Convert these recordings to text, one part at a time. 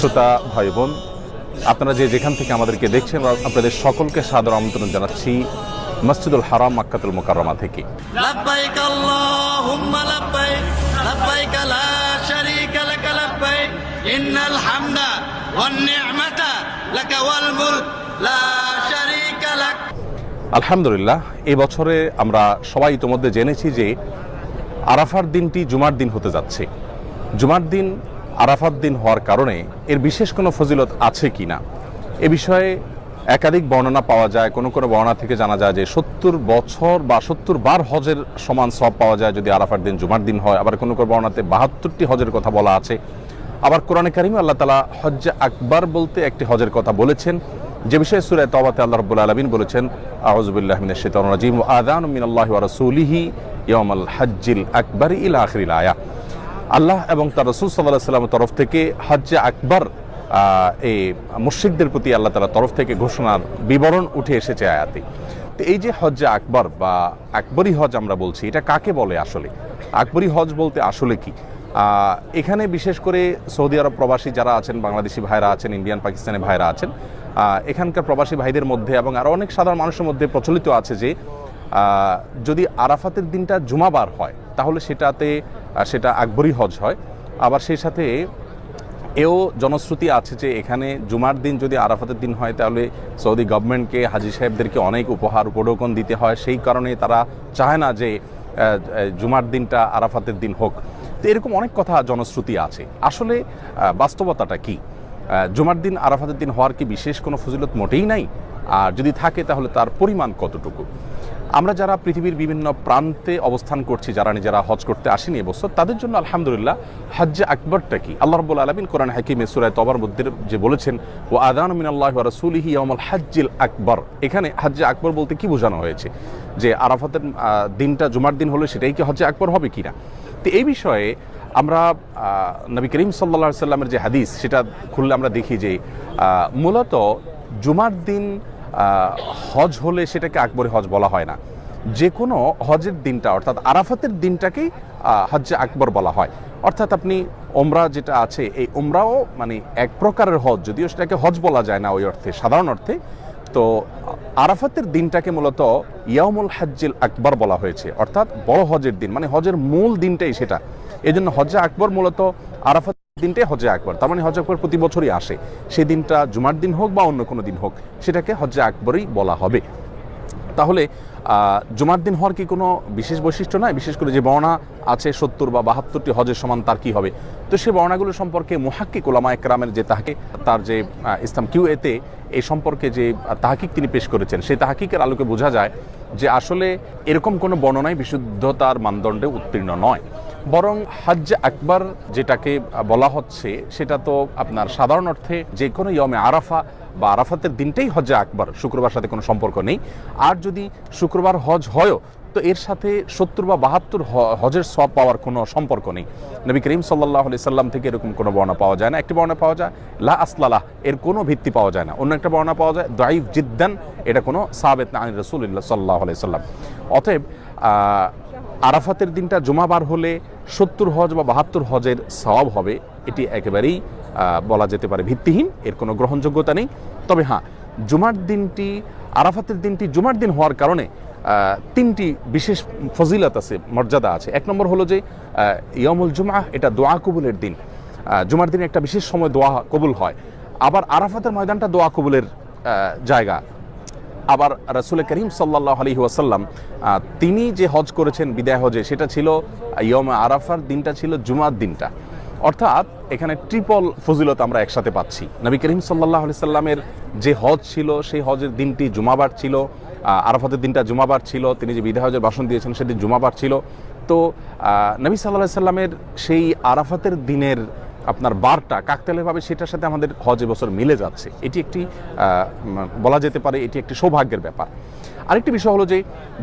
শ্রোতা ভাই বোন, আপনারা যেখান থেকে আমাদেরকে দেখছেন, আপনাদের সকলকে সাদর আমন্ত্রণ জানাচ্ছি মসজিদুল হারাম মক্কাতুল মুকাররমা থেকে। লাব্বাইক আল্লাহুম্মা লাব্বাইক, লাব্বাইক লা শারীকা লাক লাব্বাইক, ইন্নাল হামদা ওয়ান নি'মাতা লাকা ওয়াল মুলক লা শারীকা লাক। আলহামদুলিল্লাহ, এই বছরে আমরা সবাই ইতোমধ্যে জেনেছি যে আরাফার দিনটি জুমার দিন হতে যাচ্ছে। জুমার দিন আরাফার দিন হওয়ার কারণে এর বিশেষ কোনো ফজিলত আছে কি না এ বিষয়ে একাধিক বর্ণনা পাওয়া যায়। কোনো কোনো বর্ণনা থেকে জানা যায় যে 70 বছর বা 70 বার হজের সমান সওয়াব পাওয়া যায় যদি আরাফার দিন জুমার দিন হয়। আবার কোনো কোনো বর্ণনাতে 72টি হজের কথা বলা আছে। আবার কোরআনে কারিমে আল্লাহ তাআলা হজ্জে আকবার বলতে একটি হজের কথা বলেছেন, যে বিষয়ে সূরা তাওবাতে আল্লাহ রাব্বুল আলামিন বলেছেন, আউযু বিল্লাহি মিনাশ শাইতানির রাজীম, ওয়া আযানু মিনাল্লাহি ওয়া রাসূলিহি ইয়াউমাল হজ্জিল আকবার ইলা আখিরিল আয়া। আল্লাহ এবং তার রাসূল সাল্লাল্লাহু আলাইহি ওয়াসাল্লামের তরফ থেকে হজ্জে আকবার এই মুশরিকদের প্রতি আল্লাহ তাআলার তরফ থেকে ঘোষণার বিবরণ উঠে এসেছে আয়াতে। তো এই যে হজ্জে আকবার বা আকবরী হজ আমরা বলছি, এটা কাকে বলে আসলে? আকবরী হজ বলতে আসলে কি? এখানে বিশেষ করে সৌদি আরব প্রবাসী যারা আছেন, বাংলাদেশি ভাইরা আছেন, ইন্ডিয়ান পাকিস্তানি ভাইরা আছেন, এখানকার প্রবাসী ভাইদের মধ্যে এবং আরও অনেক সাধারণ মানুষের মধ্যে প্রচলিত আছে যে যদি আরাফাতের দিনটা জুমাবার হয় তাহলে সেটা আকবরী হজ হয়। আবার সেই সাথে এও জনশ্রুতি আছে যে এখানে জুমার দিন যদি আরাফাতের দিন হয় তাহলে সৌদি গভর্নমেন্টকে, হাজি সাহেবদেরকে অনেক উপহার উপঢৌকন দিতে হয়, সেই কারণে তারা চায় না যে জুমার দিনটা আরাফাতের দিন হোক। তো এরকম অনেক কথা জনশ্রুতি আছে। আসলে বাস্তবতাটা কি? জুমার দিন আরাফাতের দিন হওয়ার কি বিশেষ কোনো ফজিলত মোটেই নাই? আর যদি থাকে তাহলে তার পরিমাণ কতটুকু? আমরা যারা পৃথিবীর বিভিন্ন প্রান্তে অবস্থান করছি, যারা নিজেরা হজ করতে আসেনি এবছর, তাদের জন্য আলহামদুলিল্লাহ হজ্জে আকবরটা কি? আল্লাহ রাব্বুল আলামিন কোরআন হাকিমে সূরা তাওবার মধ্যে যে বলেছেন, ওয়া আযানু মিনাল্লাহি ওয়া রাসূলিহি ইয়াউমাল হজ্জিল আকবর, এখানে হজ্জে আকবর বলতে কি বোঝানো হয়েছে? যে আরাফাতের দিনটা জুমার দিন হলে সেটাই কি হজ্জে আকবর হবে কিনা? তো এই বিষয়ে আমরা নবী করিম সাল্লাল্লাহু আলাইহি সাল্লামের যে হাদিস, সেটা খুললে আমরা দেখি যে মূলত জুমার দিন হজ হলে সেটাকে আকবরী হজ বলা হয় না। যে কোনো হজের দিনটা অর্থাৎ আরাফাতের দিনটাকেই হজ্জে আকবর বলা হয়। অর্থাৎ আপনি ওমরা যেটা আছে, এই ওমরাও মানে এক প্রকারের হজ, যদিও সেটাকে হজ বলা যায় না ওই অর্থে, সাধারণ অর্থে। তো আরাফাতের দিনটাকে মূলত ইয়াউমুল হজ্জিল আকবর বলা হয়েছে, অর্থাৎ বড় হজের দিন, মানে হজের মূল দিনটাই সেটা। এই জন্য হজ্জে আকবর মূলত আরাফাত দিনটাই হজ্জে আকবর। তার মানে হজ্জে আকবর প্রতি বছরই আসে, সেই দিনটা জুমার দিন হোক বা অন্য কোনো দিন হোক, সেটাকে হজ্জে আকবরই বলা হবে। তাহলে জুমার দিন হওয়ার কি কোনো বিশেষ বৈশিষ্ট্য নয়? বিশেষ করে যে বর্ণনা আছে 70 বা 72টি হজের সমান, তার কি হবে? তো সেই বর্ণনাগুলো সম্পর্কে মুহাক্কিক উলামা একরামের যে তাহকিক, তার যে ইসলাম কিউএতে এই সম্পর্কে যে তাহকিক তিনি পেশ করেছেন, সেই তাহকিকের আলোকে বোঝা যায় যে আসলে এরকম কোনো বর্ণনাই বিশুদ্ধতার মানদণ্ডে উত্তীর্ণ নয়। বরং হজ্জে আকবর যেটাকে বলা হচ্ছে সেটা তো আপনার সাধারণ অর্থে যে কোনো ইয়মে আরাফা বা আরাফাতের দিনটাই হজ্জে আকবর, শুক্রবার সাথে কোনো সম্পর্ক নেই। আর যদি শুক্রবার হজ হয়ও তো এর সাথে 70 বা 72 হজের সওয়াব পাওয়ার কোনো সম্পর্ক নেই। নবী করিম সাল্লাল্লাহু আলাইহি সাল্লাম থেকে এরকম কোনো বর্ণনা পাওয়া যায় না। একটি বর্ণনা পাওয়া যায় লা আসলালাহ, এর কোনো ভিত্তি পাওয়া যায় না। অন্য একটা বর্ণনা পাওয়া যায় দাঈফ জিদ্দান, এটা কোনো সাবিত না আন রাসূলুল্লাহ সাল্লাল্লাহু আলাইহি সাল্লাম। অতএব আরাফাতের দিনটা জুমাবার হলে 70 হজ বা 72 হজের সওয়াব হবে, এটি একেবারেই বলা যেতে পারে ভিত্তিহীন, এর কোনো গ্রহণযোগ্যতা নেই। তবে হ্যাঁ, জুমার দিনটি, আরাফাতের দিনটি জুমার দিন হওয়ার কারণে 3টি বিশেষ ফজিলত আছে, মর্যাদা আছে। এক নম্বর হলো যে ইয়ামুল জুমআ, এটা দোয়া কবুলের দিন। জুমার দিনে একটা বিশেষ সময় দোয়া কবুল হয়। আবার আরাফাতের ময়দানটা দোয়া কবুলের জায়গা। আবার রাসূল করিম সাল্লাল্লাহু আলাইহি ওয়াসাল্লাম তিনি যে হজ করেছেন বিদায় হজে, সেটা ছিল ইয়ামে আরাফার দিনটা ছিল জুমার দিনটা। অর্থাৎ এখানে ট্রিপল ফজিলত আমরা একসাথে পাচ্ছি। নবী করিম সাল্লাল্লাহু আলাইহি সাল্লামের যে হজ ছিল সেই হজের দিনটি জুমাবার ছিল, আরাফাতের দিনটা জুমাবার ছিল, তিনি যে বিদায় হজের ভাষণ দিয়েছেন সেদিন জুমাবার ছিল। তো নবী সাল্লাল্লাহু আলাইহি সাল্লামের সেই আরাফাতের দিনের আপনার বারটা কাকতালীয়ভাবে সেটার সাথে আমাদের হজ এবছর মিলে যাচ্ছে। এটি একটি বলা যেতে পারে এটি একটি সৌভাগ্যের ব্যাপার। আরেকটি বিষয় হলো যে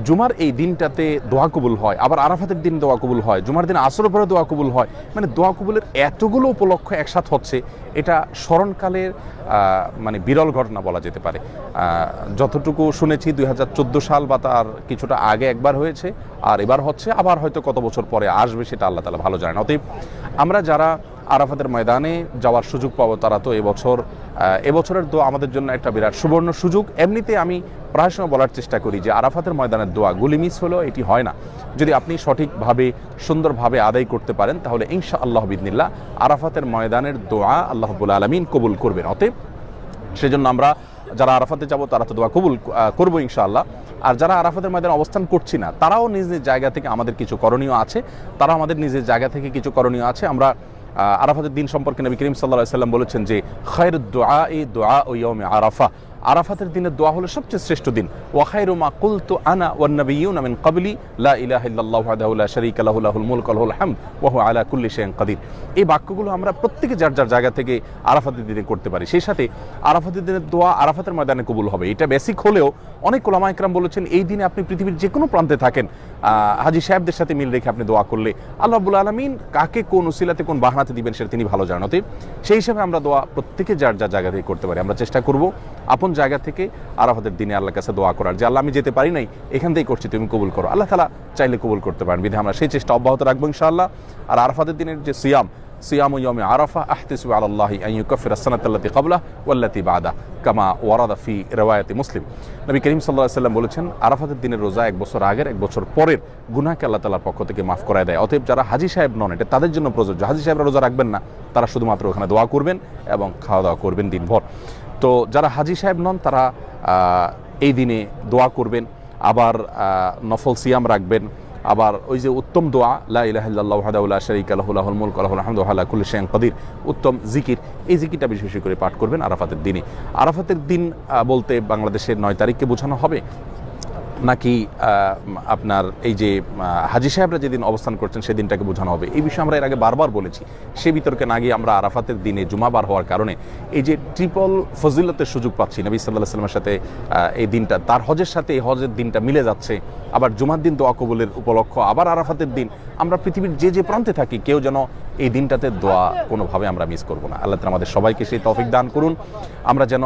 জুমার এই দিনটাতে দোয়া কবুল হয়, আবার আরাফাতের দিন দোয়া কবুল হয়, জুমার দিন আসরের পরে দোয়া কবুল হয়। মানে দোয়া কবুলের এতগুলো উপলক্ষ একসাথে হচ্ছে, এটা স্মরণকালের মানে বিরল ঘটনা বলা যেতে পারে। যতটুকু শুনেছি 2014 সাল বা তার কিছুটা আগে একবার হয়েছে, আর এবার হচ্ছে, আবার হয়তো কত বছর পরে আসবে সেটা আল্লাহ তাআলা ভালো জানেন। অতএব আমরা যারা আরাফাতের ময়দানে যাওয়ার সুযোগ পাবো তারা তো এবছরের দোয়া আমাদের জন্য একটা বিরাট সুবর্ণ সুযোগ। এমনিতে আমি প্রায় সময় বলার চেষ্টা করি যে আরাফাতের ময়দানের দোয়া গুলি মিস হলেও এটি হয় না। যদি আপনি সঠিকভাবে সুন্দরভাবে আদায় করতে পারেন তাহলে ইনশাআল্লাহ বিইذনিল্লাহ আরাফাতের ময়দানের দোয়া আল্লাহ রাব্বুল আলামিন কবুল করবেন। অতএব সেজন্য আমরা যারা আরাফাতে যাব তারা তো দোয়া কবুল করবো ইনশাআল্লাহ। আর যারা আরাফাতের ময়দানে অবস্থান করছি না তারাও নিজ নিজ জায়গা থেকে আমাদের কিছু করণীয় আছে, তারা আমাদের নিজের জায়গা থেকে কিছু করণীয় আছে। আমরা আরাফাতের দিন সম্পর্কে নবী করিম সাল্লাল্লাহু আলাইহি ওয়াসাল্লাম বলেছেন যে খায়রুদ দুআই দুআউ ইয়াউমি আরাফা, আরাফাতের দিনের দোয়া হলো সবচেয়ে শ্রেষ্ঠ দিন। ওয়া খায়রু মা কুলতু আনা ওয়ান নাবিয়্যুনা মিন ক্বাবলি লা ইলাহা ইল্লাল্লাহু ওয়াহদাহু লা শারীকা লাহু লাহুল মুলকু ওয়া লাহুল হামদ ওয়া হুয়া আলা কুল্লি শাইইন কাদির। এই বাক্যগুলো আমরা প্রত্যেকে যার যার জায়গা থেকে আরাফাতের দিনে করতে পারি। সেই সাথে আরাফাতের দিনের দোয়া আরাফাতের ময়দানে কবুল হবে, এটা বেসিক হলেও অনেক উলামা ইকরাম বলেছেন এই দিনে আপনি পৃথিবীর যে কোনো প্রান্তে থাকেন হাজী সাহেবদের সাথে মিল রেখে আপনি দোয়া করলে আল্লাহ রাব্বুল আলামিন কাকে কোন উসিলাতে কোন বাহানাতে দিবেন সেটা তিনি ভালো জানেন। অতএব সেই হিসাবে আমরা দোয়া প্রত্যেকে যার যার জায়গা থেকে করতে পারি। আমরা চেষ্টা করব আপন জায়গা থেকে আরাফাতের দিনে আল্লাহর কাছে দোয়া করার, যে আল্লাহ আমি যেতে পারি নাই এখান থেকেই করছি তুমি কবুল করো। আল্লাহ তাআলা চাইলে কবুল করতে পারেন, বিধায় আমরা সেই চেষ্টা অব্যাহত রাখবো ইনশাআল্লাহ। আর আরাফাতের দিনের যে সিয়াম ইয়াউমি আরাফা আহতাসিবু আলাল্লাহি আন ইউকাফিরা আস-সানাতাল্লাতী ক্বাবলাহু ওয়াল্লাতী বা'দাহু কামা ওয়ারাদা ফি রিওয়ায়াতি মুসলিম। নবী করিম সাল্লাল্লাহু আলাইহি ওয়াসাল্লাম বলেছেন আরাফাতের দিনের রোজা এক বছর আগের এক বছর পরের গুনাহকে আল্লাহ তাআলার পক্ষ থেকে মাফ করায় দেয়। অতএব যারা হাজী সাহেব নন এটা তাদের জন্য প্রযোজ্য। হাজী সাহেবরা রোজা রাখবেন না, তারা শুধুমাত্র ওখানে দোয়া করবেন এবং খাওয়া দাওয়া করবেন দিনভর। তো যারা হাজী সাহেব নন তারা এই দিনে দোয়া করবেন, আবার নফল সিয়াম রাখবেন, আবার ওই যে উত্তম দোয়া লা ইলাহা ইল্লাল্লাহু ওয়াহদাহু লা শারীকা লাহু লাহুল মুলকু ওয়া লাহুল হামদু ওয়া আলা কুল্লি শাইইন কাদির, উত্তম জিকির, এই জিকিরটা বেশি বেশি করে পাঠ করবেন আরাফাতের দিনে। আরাফাতের দিন বলতে বাংলাদেশের 9 তারিখকে বোঝানো হবে নাকি আপনার এই যে হাজী সাহেবরা যেদিন অবস্থান করছেন সেদিনটাকে বোঝানো হবে, এই বিষয়ে আমরা এর আগে বারবার বলেছি। সে বিতর্কে না গিয়ে আমরা আরাফাতের দিনে জুমাবার হওয়ার কারণে এই যে ট্রিপল ফজিলতের সুযোগ পাচ্ছি, নবী সাল্লাল্লাহু আলাইহি ওয়াসাল্লামের সাথে এই দিনটা তার হজের সাথে এই হজের দিনটা মিলে যাচ্ছে, আবার জুমার দিন দোয়া কবুলের উপলক্ষ, আবার আরাফাতের দিন। আমরা পৃথিবীর যে প্রান্তে থাকি কেউ যেন এই দিনটাতে দোয়া কোনোভাবে আমরা মিস করব না। আল্লাহ তাআলা আমাদের সবাইকে সেই তৌফিক দান করুন, আমরা যেন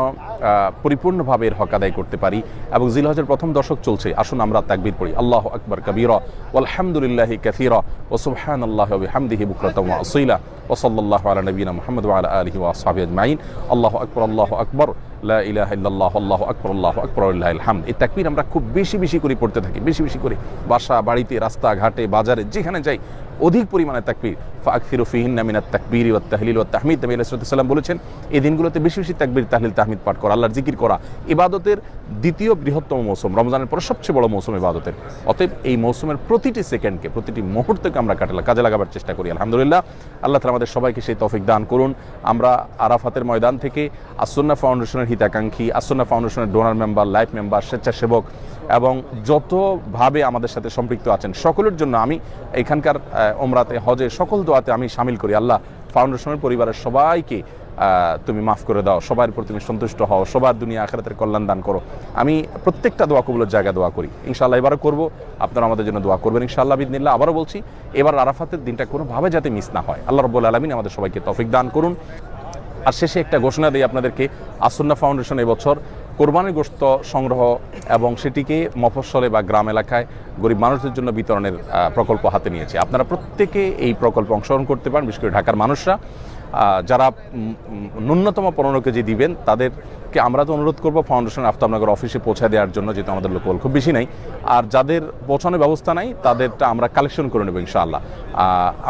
পরিপূর্ণভাবে এর হক আদায় করতে পারি। এবং জিলহজের প্রথম দশক চলছে, আসুন আমরা তাকবীর পড়ি, আল্লাহু আকবার কাবীরা ওয়ালহামদুলিল্লাহি কাসীরা ওয়া সুবহানাল্লাহি ওয়া বিহামদিহি বুকরাতাও ওয়া আসীলা ওয়া সাল্লাল্লাহু আলা নবিয়িনা মুহাম্মদ ওয়া আলা আলিহি ওয়া আসহাবিহি আজমাইন। আল্লাহু আকবার লা ইলাহা ইল্লাল্লাহ আল্লাহু আকবার ওয়ালিল্লাহিল হামদ। এই তাকবীর আমরা খুব বেশি বেশি করে পড়তে থাকি, বেশি বেশি করে বাসা বাড়িতে রাস্তাঘাটে বাজারে যেখানে যাই অধিক পরিমাণে তাকবীর। ফাকসিরু ফিহিন্না মিনাত তাকবীরি ওয়াত তাহলিল ওয়াত তাহমিদ। নবী আলাইহিস সালাম বলেছেন এই দিনগুলোতে বেশি বেশি তাকবীর তাহলিল তাহমিদ পাঠ করা, আল্লাহর জিকির করা ইবাদতের দ্বিতীয় বৃহত্তম মৌসুম, রমজানের পরে সবচেয়ে বড় মৌসুম ইবাদতের। অতএব এই মৌসুমের প্রতিটি সেকেন্ডকে প্রতিটি মুহূর্তকে আমরা কাজে লাগাবার চেষ্টা করি। আলহামদুলিল্লাহ, আল্লাহ তাআলা আমাদের সবাইকে সেই তৌফিক দান করুন। আমরা আরাফাতের ময়দান থেকে আসুন্নাহ ফাউন্ডেশনের হিতাকাঙ্ক্ষী, আসুন্নাহ ফাউন্ডেশনের ডোনার মেম্বার, লাইফ মেম্বার, স্বেচ্ছাসেবক এবং যতভাবে আমাদের সাথে সম্পৃক্ত আছেন সকলের জন্য আমি এখানকার ওমরাতে হজে সকল দোয়াতে আমি শামিল করি। আল্লাহ ফাউন্ডেশনের পরিবারের সবাইকে তুমি মাফ করে দাও, সবার উপর তুমি সন্তুষ্ট হও, সবার দুনিয়া আখিরাতের কল্যাণ দান করো। আমি প্রত্যেকটা দোয়া কবুলের জায়গায় দোয়া করি, ইনশাআল্লাহ এবারও করবো, আপনারা আমাদের জন্য দোয়া করবেন ইনশাআল্লাহ বিইذনিল্লাহ। আবারও বলছি, এবার আরাফাতের দিনটা কোনোভাবে যাতে মিস না হয়, আল্লাহ রাব্বুল আলামিন আমাদের সবাইকে তৌফিক দান করুন। আর শেষে একটা ঘোষণা দিই আপনাদেরকে, আসুন্নাহ ফাউন্ডেশন এবছর কোরবানির গোশত সংগ্রহ এবং সেটিকে মফস্বলে বা গ্রাম এলাকায় গরিব মানুষদের জন্য বিতরণের প্রকল্প হাতে নিয়েছে। আপনারা প্রত্যেকে এই প্রকল্পে অংশগ্রহণ করতে পারেন, বিশেষ করে ঢাকার মানুষরা যারা ন্যূনতম 15 কেজি দিবেন তাদেরকে আমরা তো অনুরোধ করবো ফাউন্ডেশন আফতাবনগর অফিসে পৌঁছে দেওয়ার জন্য, যেহেতু আমাদের লোকবল খুব বেশি নাই। আর যাদের পৌঁছানোর ব্যবস্থা নাই তাদেরটা আমরা কালেকশন করে নেব ইনশাআল্লাহ।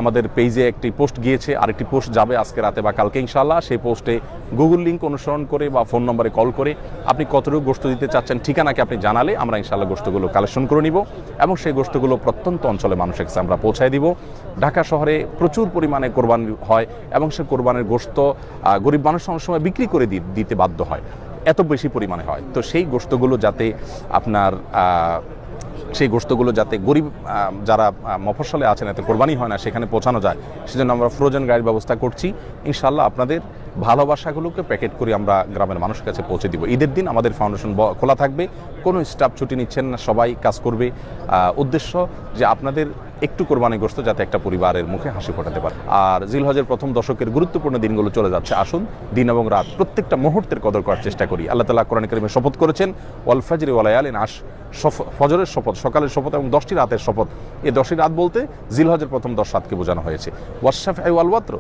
আমাদের পেজে একটি পোস্ট গিয়েছে, আরেকটি পোস্ট যাবে আজকে রাতে বা কালকে ইনশাআল্লাহ। সেই পোস্টে গুগল লিঙ্ক অনুসরণ করে বা ফোন নম্বরে কল করে আপনি কতটুকু গোশত দিতে চাচ্ছেন ঠিকানাকে আপনি জানালে আমরা ইনশাআল্লাহ গোশতগুলো কালেকশন করে নিব এবং সেই গোশতগুলো প্রত্যন্ত অঞ্চলে মানুষের কাছে আমরা পৌঁছায় দিব। ঢাকা শহরে প্রচুর পরিমাণে কোরবানি হয় এবং সে কোরবানির গোশত গরিব মানুষ অনেক সময় বিক্রি করে দিতে বাধ্য হয়, এত বেশি পরিমাণে হয়। তো সেই গোশতগুলো যাতে আপনার সেই গোশতগুলো যাতে গরিব যারা মফস্বলে আছেন এতে কোরবানি হয় না সেখানে পৌঁছানো যায়, সেজন্য আমরা ফ্রোজেন গাড়ির ব্যবস্থা করছি। ইনশাআল্লাহ আপনাদের ভালোবাসাগুলোকে প্যাকেট করে আমরা গ্রামের মানুষের কাছে পৌঁছে দিব। ঈদের দিন আমাদের ফাউন্ডেশন খোলা থাকবে, কোনো স্টাফ ছুটি নিচ্ছেন না, সবাই কাজ করবে। উদ্দেশ্য যে আপনাদের একটু কোরবানিগ্রস্ত, যাতে একটা পরিবারের মুখে হাসি ফোটাতে পারে। আর জিলহজের প্রথম দশকের গুরুত্বপূর্ণ দিনগুলো চলে যাচ্ছে, আসুন দিন এবং রাত প্রত্যেকটা মুহূর্তের কদর করার চেষ্টা করি। আল্লাহ তাআলা কোরআন কারীমে শপথ করেছেন, ওয়াল ফাজরি ওয়া লায়ালিন আশ, ফজরের শপথ, সকালের শপথ এবং 10টি রাতের শপথ। এই 10টি রাত বলতে জিলহজের প্রথম 10 রাতকে বোঝানো হয়েছে। ওয়াশফাই ওয়াল ওয়াতর,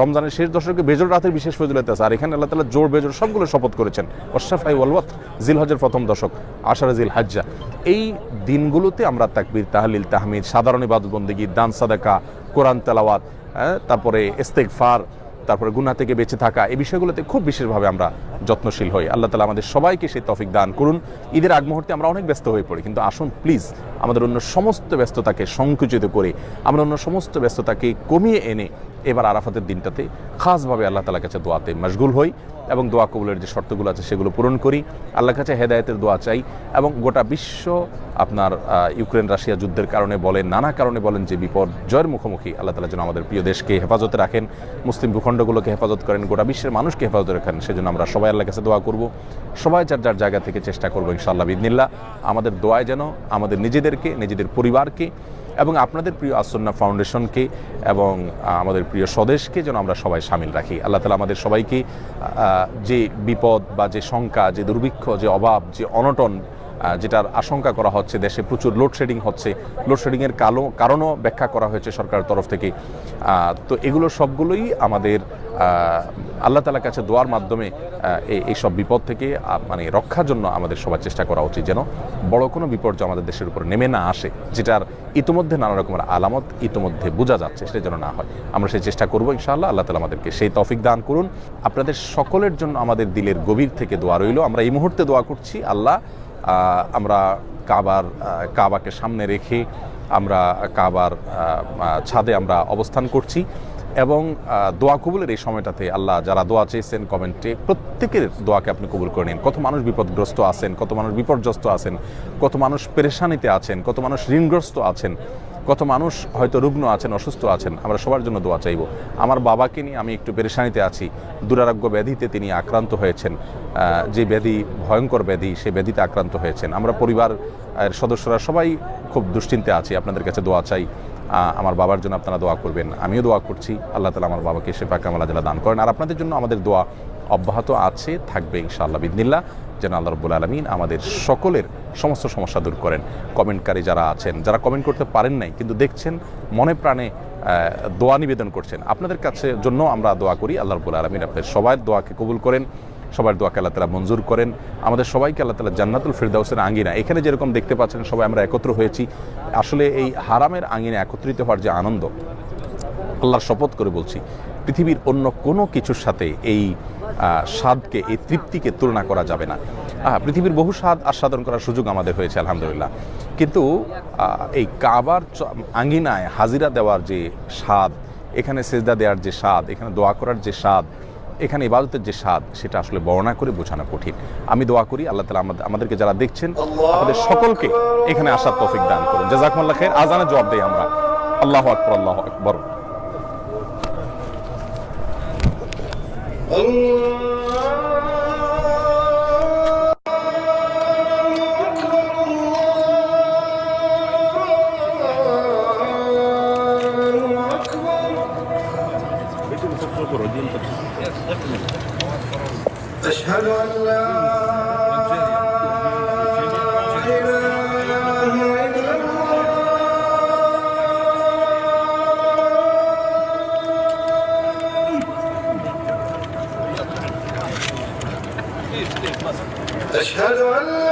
রমজানের শেষ দশকে বেজর রাতের বিশেষ ফজিলত আছে, আর এখানে আল্লাহ তাআলা জোড় বেজর সবগুলো শপথ করেছেন। ওয়াশফাই ওয়াল ওয়াতর, জিলহজের প্রথম দশক, আশারা জিল হাজ্জা, এই দিনগুলোতে আমরা তাকবীর, তাহলিল, তাহমিদ, সাধারণ ইবাদত বন্দেগী, দান সাদাকা, কোরআন তেলাওয়াত, তারপরে ইস্তেগফার, তারপরে গুনাহ থেকে বেঁচে থাকা, এই বিষয়গুলোতে খুব বিশেষভাবে আমরা যত্নশীল হই। আল্লাহ তাআলা আমাদের সবাইকে সেই তৌফিক দান করুন। ঈদের আগ মুহূর্তে আমরা অনেক ব্যস্ত হয়ে পড়ি, কিন্তু আসুন প্লিজ আমাদের অন্য সমস্ত ব্যস্ততাকে সংকুচিত করে, আমরা অন্য সমস্ত ব্যস্ততাকে কমিয়ে এনে এবার আরাফাতের দিনটাতে খাসভাবে আল্লাহ তাআলার কাছে দোয়াতে মশগুল হই এবং দোয়া কবুলের যে শর্তগুলো আছে সেগুলো পূরণ করি। আল্লাহর কাছে হেদায়েতের দোয়া চাই এবং গোটা বিশ্ব আপনার ইউক্রেন রাশিয়া যুদ্ধের কারণে বলেন, নানা কারণে বলেন, যে বিপর্যয়ের মুখোমুখি, আল্লাহ তাআলা যেন আমাদের প্রিয় দেশকে হেফাজতে রাখেন, মুসলিম ভূখণ্ডগুলোকে হেফাজত করেন, গোটা বিশ্বের মানুষকে হেফাজতে রাখেন। সেজন্য আমরা সবাই আল্লাহর কাছে দোয়া করব, সবাই যার যার জায়গা থেকে চেষ্টা করবো ইনশাআল্লাহ বিইذনিল্লাহ আমাদের দোয়ায় যেন আমাদের নিজেদেরকে, নিজেদের পরিবারকে এবং আপনাদের প্রিয় আসুন্নাহ ফাউন্ডেশনকে এবং আমাদের প্রিয় স্বদেশকে যেন আমরা সবাই শামিল রাখি। আল্লাহ তাআলা আমাদের সবাইকে যে বিপদ বা যে শঙ্কা, যে দুর্ভিক্ষ, যে অভাব, যে অনটন, যেটার আশঙ্কা করা হচ্ছে, দেশে প্রচুর লোডশেডিং হচ্ছে, লোডশেডিংয়ের কারণও ব্যাখ্যা করা হয়েছে সরকারের তরফ থেকে। তো এগুলো সবগুলোই আমাদের আল্লাহ তাআলার কাছে দোয়ার মাধ্যমে এই সব বিপদ থেকে মানে রক্ষার জন্য আমাদের সবার চেষ্টা করা উচিত, যেন বড় কোনো বিপর্যয় আমাদের দেশের উপর নেমে না আসে, যেটার ইতিমধ্যে নানা রকমের আলামত ইতিমধ্যে বোঝা যাচ্ছে, সেটা যেন না হয়। আমরা সেই চেষ্টা করবো ইনশাআল্লাহ। আল্লাহ তাআলা আমাদেরকে সেই তৌফিক দান করুন। আপনাদের সকলের জন্য আমাদের দিলের গভীর থেকে দোয়া রইল। আমরা এই মুহূর্তে দোয়া করছি, আল্লাহ আমরা কাবাকে সামনে রেখে আমরা কাবার ছাদে আমরা অবস্থান করছি এবং দোয়া কবুলের এই সময়টাতে আল্লাহ যারা দোয়া চেয়েছেন কমেন্টে, প্রত্যেকের দোয়াকে আপনি কবুল করে নিন। কত মানুষ বিপদগ্রস্ত আছেন, কত মানুষ বিপর্যস্ত আছেন, কত মানুষ পেরেশানিতে আছেন, কত মানুষ ঋণগ্রস্ত আছেন, কত মানুষ হয়তো রুগ্ন আছেন, অসুস্থ আছেন। আমরা সবার জন্য দোয়া চাইব। আমার বাবাকে নিয়ে আমি একটু পেরেশানিতে আছি, দুরারোগ্য ব্যাধিতে তিনি আক্রান্ত হয়েছেন, যে ব্যাধি ভয়ঙ্কর ব্যাধি, সে ব্যাধিতে আক্রান্ত হয়েছেন। আমরা পরিবার সদস্যরা সবাই খুব দুশ্চিন্তে আছি, আপনাদের কাছে দোয়া চাই। আমার বাবার জন্য আপনারা দোয়া করবেন, আমিও দোয়া করছি। আল্লাহ তাআলা আমার বাবাকে শিফা কামাল আজলা দান করেন। আর আপনাদের জন্য আমাদের দোয়া অব্যাহত আছে, থাকবে ইনশাআল্লাহ বিইذনিল্লাহ, যেন আল্লাহ রাব্বুল আলামিন আমাদের সকলের সমস্ত সমস্যা দূর করেন। কমেন্টকারী যারা আছেন, যারা কমেন্ট করতে পারেন নাই কিন্তু দেখছেন, মনে প্রাণে দোয়া নিবেদন করছেন, আপনাদের কাছে জন্য আমরা দোয়া করি। আল্লাহ রাব্বুল আলামিন আপনাদের সবার দোয়াকে কবুল করেন, সবার দোয়াকে আল্লাহ তাআলা মঞ্জুর করেন। আমাদের সবাইকে আল্লাহ তাআলা জান্নাতুল ফিরদাউসের আঙ্গিনা, এখানে যেরকম দেখতে পাচ্ছেন সবাই আমরা একত্র হয়েছি, আসলে এই হারামের আঙ্গিনা একত্রিত হওয়ার যে আনন্দ, আল্লাহর শপথ করে বলছি, পৃথিবীর অন্য কোনো কিছুর সাথে এই স্বাদকে, এই তৃপ্তিকে তুলনা করা যাবে না। পৃথিবীর বহু স্বাদ আস্বাদন করার সুযোগ আমাদের হয়েছে আলহামদুলিল্লাহ, কিন্তু এই কাবার আঙ্গিনায় হাজিরা দেওয়ার যে স্বাদ, এখানে সেজদা দেওয়ার যে স্বাদ, এখানে দোয়া করার যে স্বাদ, এখানে ইবাদতের যে স্বাদ, সেটা আসলে বর্ণনা করে বোঝানো কঠিন। আমি দোয়া করি আল্লাহ তাআলা আমাদেরকে যারা দেখছেন, আমাদের সকলকে এখানে আসার তৌফিক দান করুন। জাযাকুমুল্লাহ খাইর। আযানে জবাব দেই আমরা, আল্লাহু আকবার, আল্লাহু আকবার। أشهد أن لا إله إلا الله أشهد أن لا